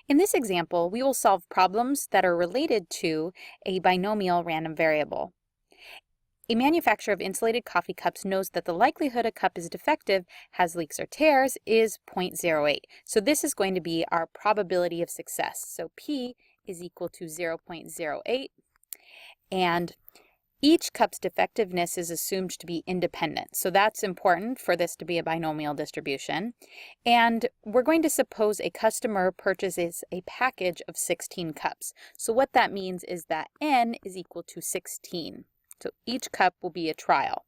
In this example, we will solve problems that are related to a binomial random variable. A manufacturer of insulated coffee cups knows that the likelihood a cup is defective, has leaks or tears, is 0.08. So this is going to be our probability of success. So P is equal to 0.08, and each cup's defectiveness is assumed to be independent. So that's important for this to be a binomial distribution. And we're going to suppose a customer purchases a package of 16 cups. So what that means is that N is equal to 16. So each cup will be a trial.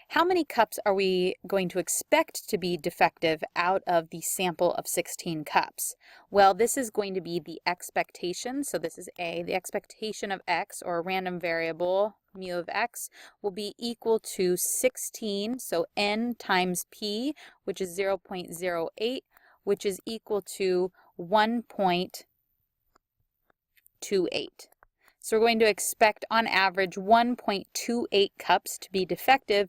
How many cups are we going to expect to be defective out of the sample of 16 cups? Well, this is going to be the expectation. So this is A. The expectation of X, or a random variable, mu of X, will be equal to 16. So N times P, which is 0.08, which is equal to 1.28. So we're going to expect on average 1.28 cups to be defective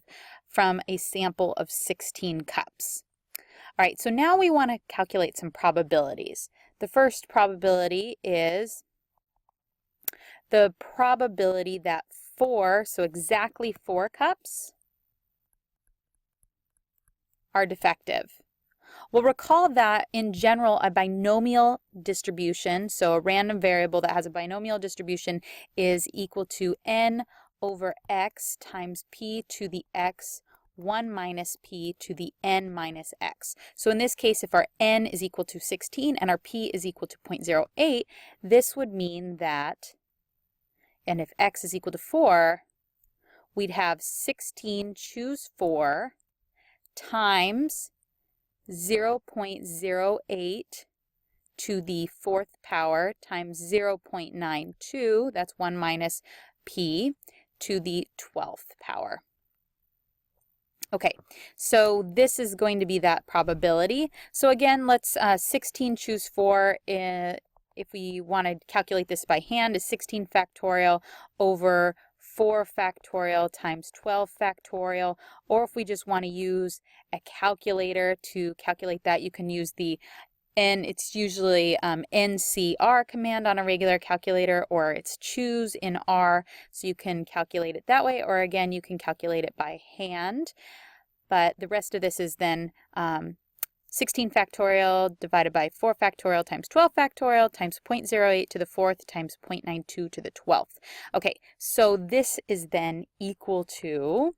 from a sample of 16 cups. All right, so now we want to calculate some probabilities. The first probability is the probability that 4, so exactly 4 cups, are defective. We'll recall that in general a binomial distribution, so a random variable that has a binomial distribution, is equal to n over x times p to the x 1 minus p to the n minus x. So in this case, if our n is equal to 16 and our p is equal to 0.08, this would mean that, and if x is equal to 4, we'd have 16 choose 4 times 0.08 to the 4th power times 0.92, that's 1 minus p, to the 12th power. Okay, so this is going to be that probability. So again, let's 16 choose 4. If we want to calculate this by hand, is 16 factorial over 4 factorial times 12 factorial, or if we just want to use a calculator to calculate that, you can use the it's usually NCR command on a regular calculator, or it's choose in R, so you can calculate it that way, or again, you can calculate it by hand. But the rest of this is then 16 factorial divided by 4 factorial times 12 factorial times 0.08 to the 4th times 0.92 to the 12th. Okay, so this is then equal to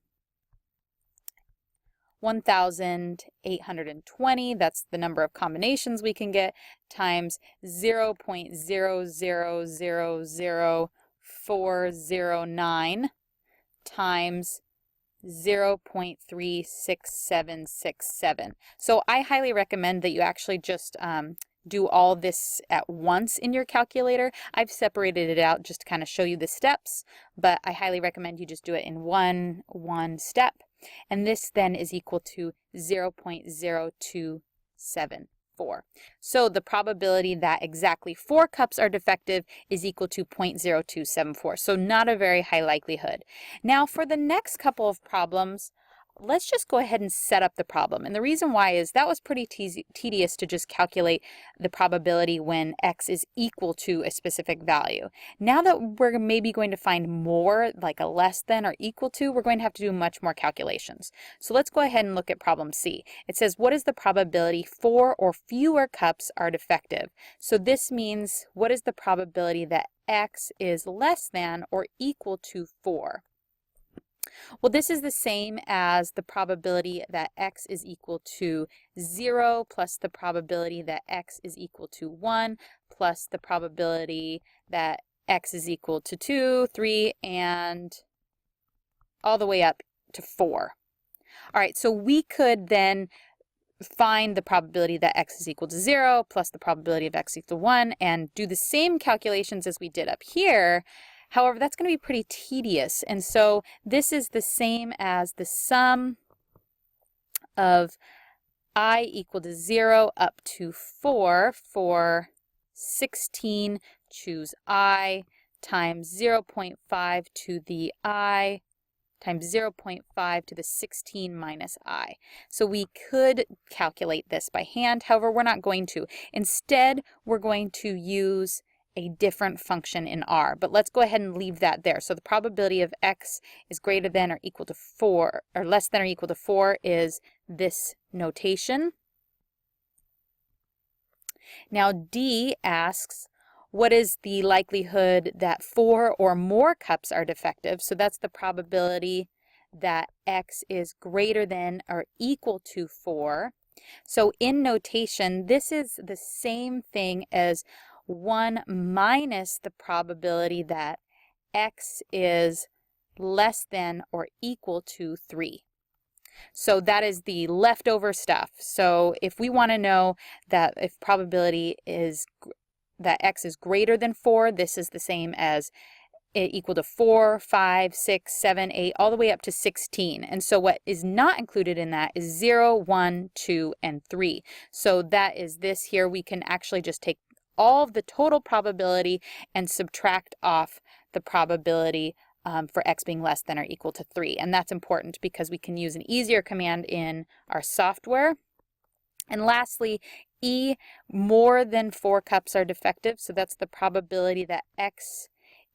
1,820, that's the number of combinations we can get, times 0.0000409 times 0.36767. So I highly recommend that you actually just do all this at once in your calculator. I've separated it out just to kind of show you the steps, but I highly recommend you just do it in one step. And this then is equal to 0.0274. So the probability that exactly 4 cups are defective is equal to 0.0274. So not a very high likelihood. Now for the next couple of problems, let's just go ahead and set up the problem. And the reason why is that was pretty tedious to just calculate the probability when x is equal to a specific value. Now that we're maybe going to find more, like a less than or equal to, we're going to have to do much more calculations. So let's go ahead and look at problem C. It says, what is the probability 4 or fewer cups are defective? So this means, what is the probability that x is less than or equal to 4? Well, this is the same as the probability that x is equal to 0 plus the probability that x is equal to 1 plus the probability that x is equal to 2, 3, and all the way up to 4. All right, so we could then find the probability that x is equal to 0 plus the probability of x equal to 1 and do the same calculations as we did up here. However, that's going to be pretty tedious, and so this is the same as the sum of I equal to 0 up to 4 for 16 choose I times 0.5 to the I times 0.5 to the 16 minus I. So we could calculate this by hand, however, we're not going to. Instead, we're going to use a different function in R, but let's go ahead and leave that there. So the probability of x is greater than or equal to 4, or less than or equal to 4 is this notation. Now D asks, what is the likelihood that 4 or more cups are defective? So that's the probability that x is greater than or equal to 4. So in notation, this is the same thing as 1 minus the probability that x is less than or equal to 3. So that is the leftover stuff. So if we want to know that if probability is that x is greater than 4, this is the same as equal to 4, 5, 6, 7, 8, all the way up to 16. And so what is not included in that is 0, 1, 2, and 3. So that is this here. We can actually just take all of the total probability and subtract off the probability for x being less than or equal to 3. And that's important because we can use an easier command in our software. And lastly, E, more than 4 cups are defective. So that's the probability that x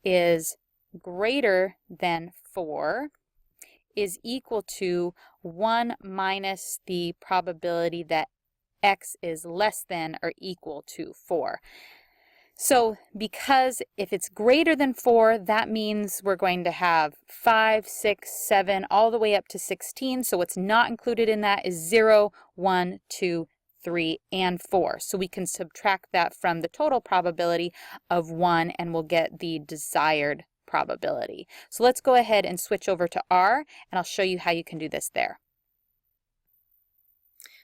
is greater than 4 is equal to 1 minus the probability that x is less than or equal to 4. So because if it's greater than 4, that means we're going to have 5, 6, 7, all the way up to 16. So what's not included in that is 0, 1, 2, 3, and 4. So we can subtract that from the total probability of 1 and we'll get the desired probability. So let's go ahead and switch over to R and I'll show you how you can do this there.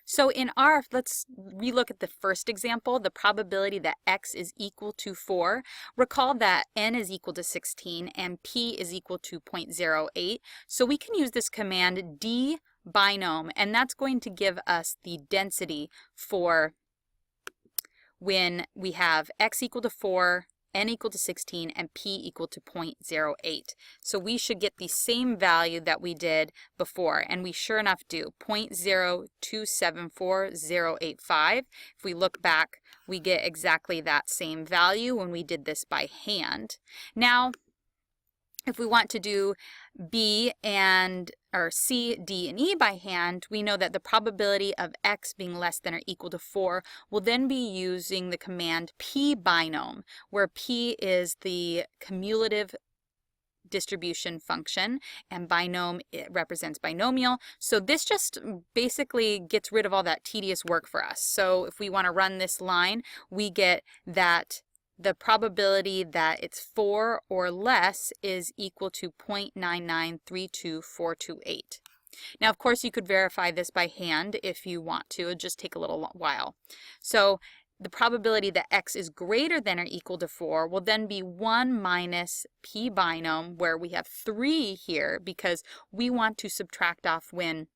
So in R, let's relook at the first example, the probability that x is equal to 4. Recall that n is equal to 16 and p is equal to 0.08. So we can use this command dbinom, and that's going to give us the density for when we have x equal to 4, n equal to 16, and p equal to 0.08. So we should get the same value that we did before, and we sure enough do, 0.0274085. If we look back, we get exactly that same value when we did this by hand. Now, if we want to do B and or C, D, and E by hand, we know that the probability of x being less than or equal to 4 will then be using the command pbinom, where p is the cumulative distribution function and binom, it represents binomial. So this just basically gets rid of all that tedious work for us. So if we want to run this line, we get that the probability that it's 4 or less is equal to 0.9932428. Now, of course, you could verify this by hand if you want to. It'd just take a little while. So the probability that x is greater than or equal to 4 will then be 1 minus pbinom, where we have 3 here because we want to subtract off when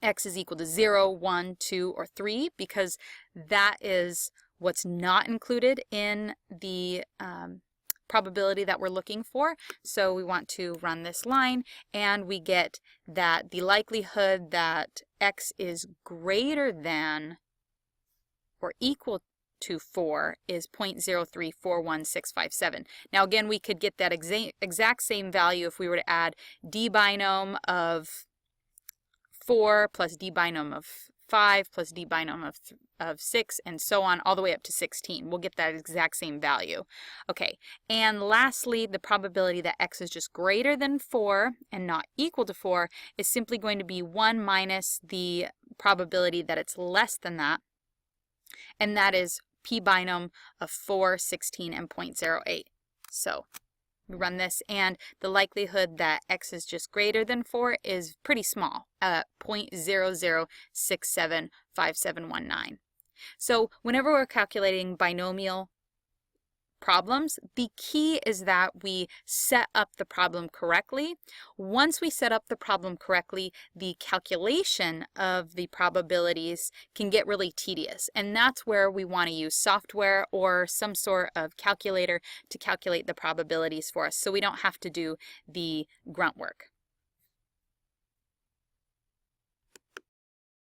x is equal to 0, 1, 2, or 3, because that is what's not included in the probability that we're looking for. So we want to run this line, and we get that the likelihood that x is greater than or equal to 4 is 0.0341657. Now again, we could get that exact same value if we were to add dbinom of 4 plus dbinom of 5 plus dbinom of 6, and so on, all the way up to 16. We'll get that exact same value. Okay, and lastly, the probability that x is just greater than 4 and not equal to 4 is simply going to be 1 minus the probability that it's less than that, and that is pbinom of 4, 16, and 0.08. So we run this, and the likelihood that x is just greater than 4 is pretty small, 0.00675719. So whenever we're calculating binomial problems, the key is that we set up the problem correctly. Once we set up the problem correctly, the calculation of the probabilities can get really tedious, and that's where we want to use software or some sort of calculator to calculate the probabilities for us so we don't have to do the grunt work.